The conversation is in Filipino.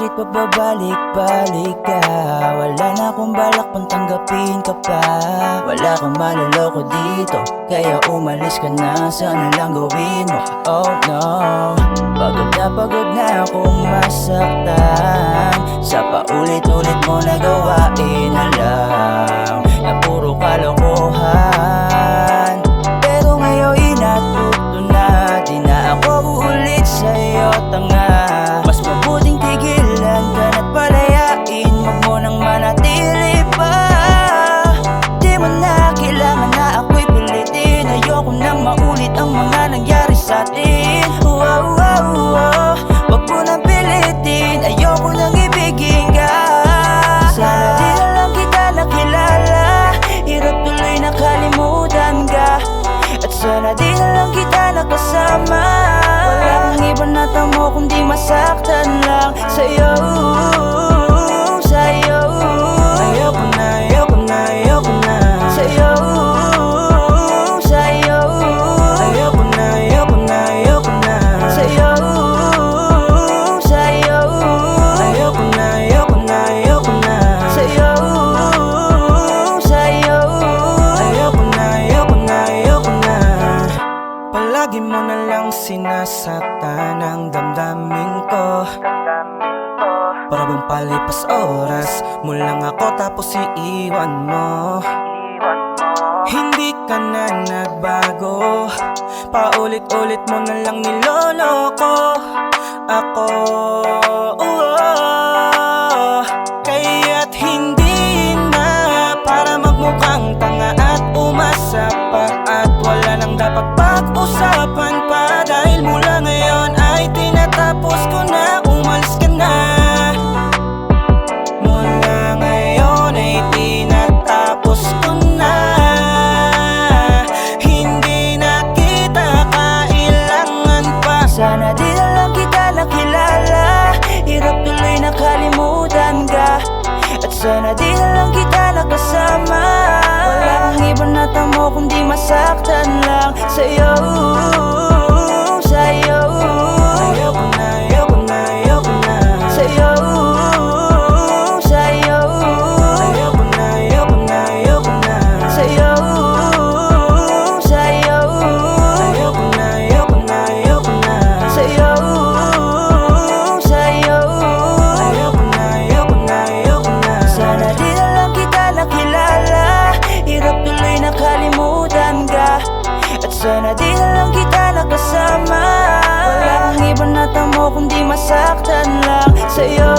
bakit pababalik-balik ka? Wala na akong balak pang tanggapin ka pa. Wala kang maloloko dito, kaya umalis ka na. Sana lang gawin mo, oh no. Pagod na akong masaktan sa paulit-ulit mo na gawain. Alam na puro kalokohan, pero ngayon inatuto na. Di na ako uulit sa'yo, tanga. Mas mabuting tigilan ka na't palayain. Huwag mo nang manatili pa. Di mo na kailangan na ako'y pilitin. Ayoko nang maulit ang mga nangyari sa'tin. Wow, wow, wow. Huwag mo nang pilitin. Ayoko nang ibigin ka. Sana di na lang kita nakilala. Hirap tuloy nakalimutan ka. At sana di na lang kita nakasama. Wala kang iba na tamo kundi masaktan lang sa'yo, sa'yo. Ayoko na, ayoko na, ayoko na. Sa'yo, sa'yo. Ayoko na, ayoko na, ayoko na. Sa'yo, sa'yo. Ayoko na, ayoko na, ayoko na. Sa'yo, sa'yo. Ayoko na, ayoko na, ayoko na. Palagi mo na lang sinasaktan ang damdamin ko. Para bang palipas oras mo lang ako tapos iiwan mo. Hindi ka na nagbago, paulit-ulit mo na lang niloloko ako. Kaya't hindi na para magmukhang tanga at umasa pa. At wala nang dapat pag-usapan pa. Dahil mula ngayon ay tinatapos ko na. Umalis ka na. Mula ngayon ay tinatapos ko na. Hindi na kita kailangan pa. Sana di na lang kita nakilala. Hirap tuloy nakalimutan ka. At sana di na lang kita nakasama. Wala kang iba na tamo kundi masaktan lang sa'yo, sa'yo. Ayoko na, ayoko na, ayoko na. Sa'yo, sa'yo. Ayoko na, ayoko na, ayoko na. Sa'yo, sa'yo. Ayoko na, ayoko na, ayoko na. Sa'yo, sa'yo. Ayoko na, ayoko na, ayoko na. Sana di na lang kita nakilala. Hirap tuloy nakalimutan ka. At sana di na lang kita nakasama. Wala kang iba na tamo kundi masaktan lang sa'yo.